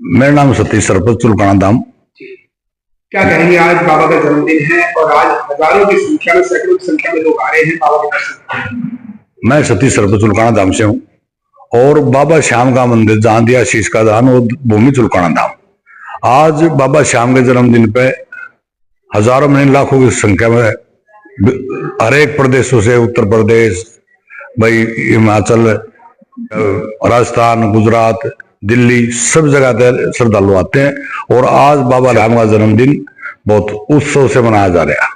मेरा नाम सतीश सरपंच चुलकाना धाम। क्या कहेंगे, आज बाबा का जन्मदिन है और आज हजारों की संख्या में, सैकड़ों की संख्या में लोग आ रहे हैं बाबा के दर्शन। मैं सतीश सरपंच चुलकाना धाम से हूँ और बाबा श्याम का मंदिर जहाँ दिया शीश का दान वो भूमि चुलकाना धाम। आज बाबा श्याम के जन्मदिन पे हजारों में लाखों की संख्या में हर एक प्रदेशों से, उत्तर प्रदेश, भाई हिमाचल, राजस्थान, गुजरात, दिल्ली, सब जगह से श्रद्धालु आते हैं और आज बाबा श्याम का जन्मदिन बहुत उत्सव से मनाया जा रहा है।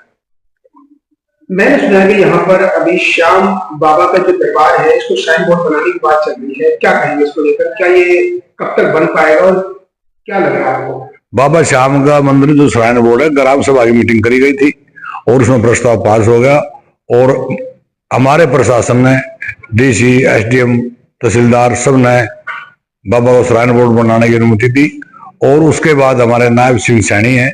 मैंने सुना है कि यहाँ पर अभी श्याम बाबा का जो दरबार है इसको श्राइन बोर्ड बनाने की बात चल रही है, क्या कहेंगे इसको लेकर? क्या ये कब तक बन पाएगा और क्या लग रहा है आपको? बाबा श्याम का मंदिर जो श्राइन बोर्ड है, ग्राम सभा की मीटिंग करी गई थी और उसमें प्रस्ताव पास हो गया और हमारे प्रशासन ने, डीसी, एसडीएम, तहसीलदार, सब ने बाबा को श्राइन बोर्ड बनाने की अनुमति दी। और उसके बाद हमारे नायब सिंह सैनी हैं,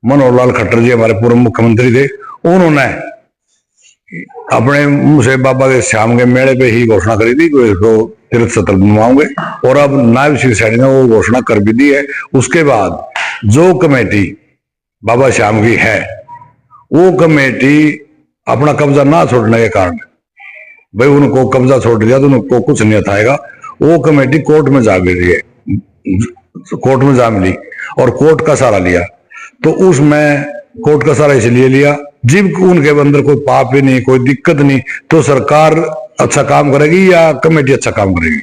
मनोहर लाल खट्टर जी हमारे पूर्व मुख्यमंत्री थे, उन्होंने अपने मुंह से बाबा के श्याम के मेले पे ही घोषणा करी थी कि इसको तीर्थ स्थल बनवाओगे और अब नायब सिंह सैनी ने वो घोषणा कर भी दी है। उसके बाद जो कमेटी बाबा श्याम की है वो कमेटी अपना कब्जा ना छोड़ने के कारण, भाई उनको कब्जा छोड़ दिया तो उनको कुछ नहीं अथाएगा, वो कमेटी कोर्ट में जा गिरी है, कोर्ट में जा मिली और कोर्ट का सहारा लिया। तो उसमें कोर्ट का सहारा इसलिए लिया जब उनके अंदर कोई पाप ही नहीं, कोई दिक्कत नहीं, तो सरकार अच्छा काम करेगी या कमेटी अच्छा काम करेगी?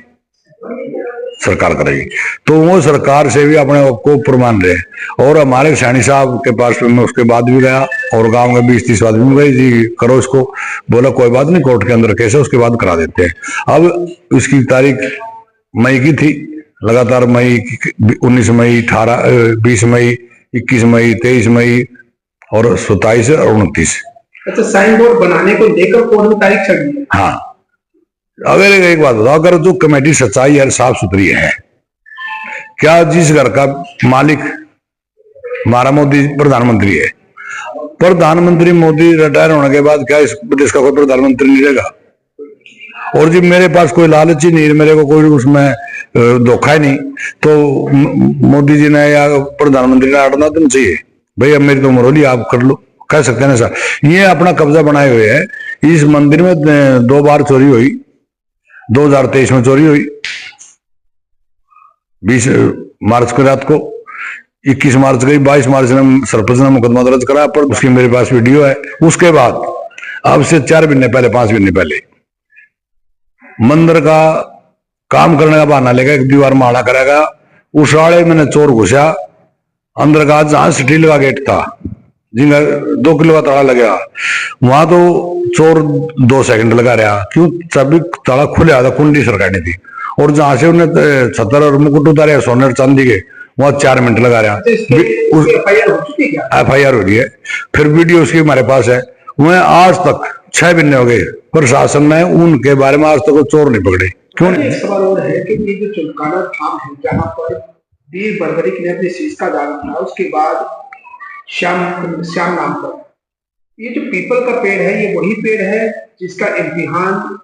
सरकार करेगी। तो वो सरकार से भी अपने आप को प्रमाण रहे। और हमारे सैनी साहब के पास में उसके बाद भी गया और गांव में 20-30 आदमी गई जी करो इसको, बोला कोई बात नहीं, कोर्ट के अंदर केस है उसके बाद करा देते हैं। अब इसकी तारीख मई की थी, लगातार मई, 19 मई, 20 मई, 21 मई, 23 मई और 27 और 29। अच्छा, साइन बोर्ड बनाने को लेकर कोर्ट में तारीख चल रही है? हाँ। अगर एक बात बताओ, अगर जो कमेटी सच्चाई है, साफ सुथरी है, क्या जिस घर का मालिक हमारा मोदी प्रधानमंत्री है, प्रधानमंत्री मोदी रिटायर होने के बाद क्या इस प्रदेश का कोई प्रधानमंत्री नहीं रहेगा? और जब मेरे पास कोई लालच ही नहीं, मेरे को कोई उसमें धोखा ही नहीं, तो मोदी जी ने या प्रधानमंत्री ने हटना तो नहीं चाहिए। भाई अब मेरी तो उम्र होली, आप कर लो, कह सकते हैं ना सर। ये अपना कब्जा बनाए हुए है। इस मंदिर में 2 बार चोरी हुई, 2023 में चोरी हुई 20 मार्च को रात को, 21 मार्च गई, 22 मार्च ने सरपंच ने मुकदमा दर्ज करा, पर उसकी मेरे पास वीडियो है। उसके बाद अब से 4 महीने पहले, 5 महीने पहले मंदिर का काम करने का बहाना लेकर एक दीवार माड़ा करेगा, उस आड़े मैंने चोर घुसा अंदर का, जहां स्टील का गेट था जिनका 2 किलो का ताला लगा, वहां तो चोर 2 सेकंड लगा रहा, क्यों? तभी ताला खुला था, कुंडी सरकानी थी, और जहां से उन्हें छतर और मुकुट उतारे सोने चांदी के, वहां 4 मिनट लगा रहा। FIR हो रही है, फिर वीडियो उसकी हमारे पास है। वह आज तक 6 महीने हो गए, प्रशासन ने उनके बारे में आज तक चोर नहीं पकड़े। क्यों? एक सवाल और है कि ये जो चुलकाना धाम है जहाँ पर वीर बर्बरिक ने अपने शीश का दान किया, उसके बाद श्याम नाम पर ये जो पीपल का पेड़ है, ये वही पेड़ है जिसका इम्तिहान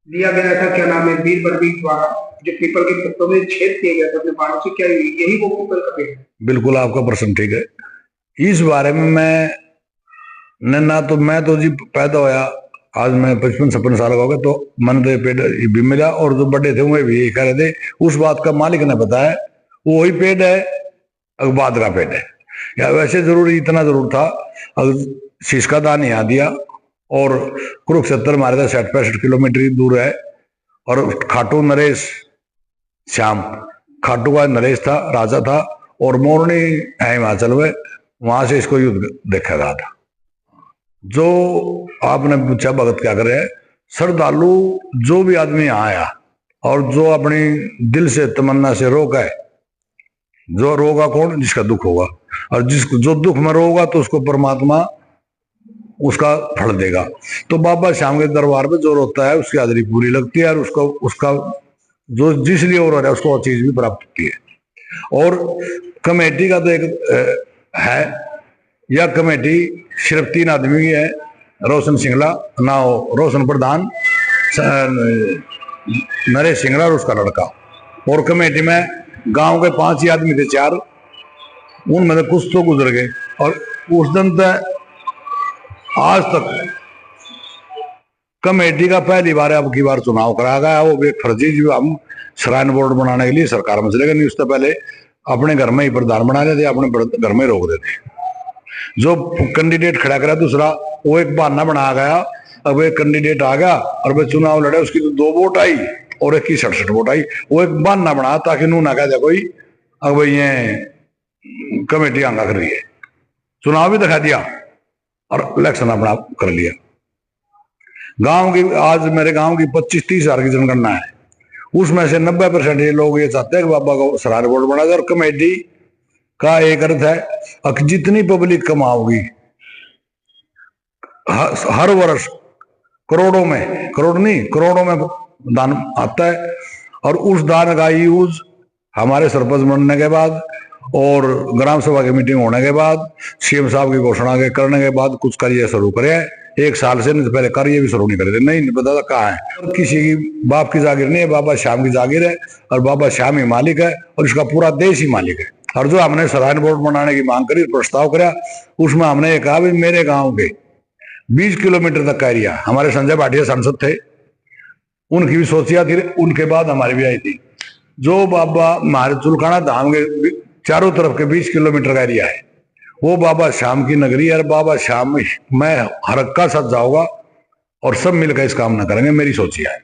लिया गया था, क्या नाम है, वीर बर्बरिक द्वारा, जो पीपल के पत्तों में छेद किया गया था अपने बाणों से, क्या यही वो पीपल का पेड़ है? बिल्कुल, आपका प्रश्न ठीक है। इस बारे में मैं तो जी पैदा होया, आज मैं 55-56 साल का हो गया, तो मन तो पेड़ भी मिला और जो बड़े थे वो भी यही कह रहे थे। उस बात का मालिक ने बताया वो वही पेड़ है, अगबाद का पेड़ है। या वैसे जरूर इतना जरूर था, अगर शीश का दान यहाँ दिया और कुरुक्षेत्र हमारे था 60-65 किलोमीटर दूर है, और खाटू नरेश श्याम, खाटू का नरेश था, राजा था, और मोरनी है हिमाचल में, वहां से इसको युद्ध देखा गया था। जो आपने पूछा भगत क्या करे है, श्रद्धालु जो भी आदमी यहाँ आया और जो अपनी दिल से तमन्ना से रोका है, जो रोगा कौन? जिसका दुख होगा, और जो दुख में रोगा तो उसको परमात्मा उसका फल देगा। तो बाबा श्याम के दरबार में जो रोता है उसकी हाजिरी पूरी लगती है, और उसका जो जिस लिए हो रहा है उसको वो चीज भी प्राप्त होती है। और कमेटी का तो एक है, यह कमेटी सिर्फ 3 आदमी की है, रोशन सिंगला, नाव रोशन प्रधान, नरेश सिंगला और उसका लड़का। और कमेटी में गांव के 5 ही आदमी थे, 4, उनमें से कुछ तो गुजर गए। और उस दिन तक आज तक कमेटी का पहली बार अब की बार चुनाव कराया गया। वो एक फर्जी, जो हम श्राइन बोर्ड बनाने के लिए सरकार में चले गए, नहीं उससे पहले अपने घर में ही प्रधान बना लेते, अपने घर में रोक देते। जो कैंडिडेट खड़ा करा दूसरा, वो एक बहाना बनाया गया। अब एक कैंडिडेट आ गया और वह चुनाव लड़े, उसकी तो 2 वोट आई और एक की 67 वोट आई। वो एक बहाना बना ताकि नू ना कह दे कोई अब ये कमेटी आंगा कर रही है। चुनाव भी दिखा दिया और इलेक्शन अपना कर लिया। गांव की, आज मेरे गांव की 25-30 हजार की जनगणना है, उसमें से 90% ये लोग ये चाहते हैं कि बाबा को श्राइन बोर्ड बना दे। और कमेटी का एक अर्थ है कि जितनी पब्लिक कमाओगी हर वर्ष करोड़ों में, करोड़ नहीं करोड़ों में दान आता है। और उस दान का यूज हमारे सरपंच बनने के बाद और ग्राम सभा की मीटिंग होने के बाद, सीएम साहब की घोषणा के करने के बाद कुछ कार्य शुरू करे। 1 साल से नहीं, पहले कार्य भी शुरू नहीं करे थे, नहीं पता था कहाँ है। और किसी की बाप की जागीर नहीं है, बाबा श्याम की जागीर है और बाबा श्याम ही मालिक है और इसका पूरा देश ही मालिक है। और जो हमने श्राइन बोर्ड बनाने की मांग करी, प्रस्ताव करा, उसमें हमने ये कहा भी मेरे गांव के 20 किलोमीटर तक का एरिया, हमारे संजय भाटिया सांसद थे, उनकी भी सोचिया थी, उनके बाद हमारी भी आई थी। जो बाबा हमारे चुलकाना धाम के चारों तरफ के 20 किलोमीटर का एरिया है, वो बाबा श्याम की नगरी है। और बाबा श्याम में हर का साथ जाऊंगा और सब मिलकर इस काम न करेंगे, मेरी सोचिया है।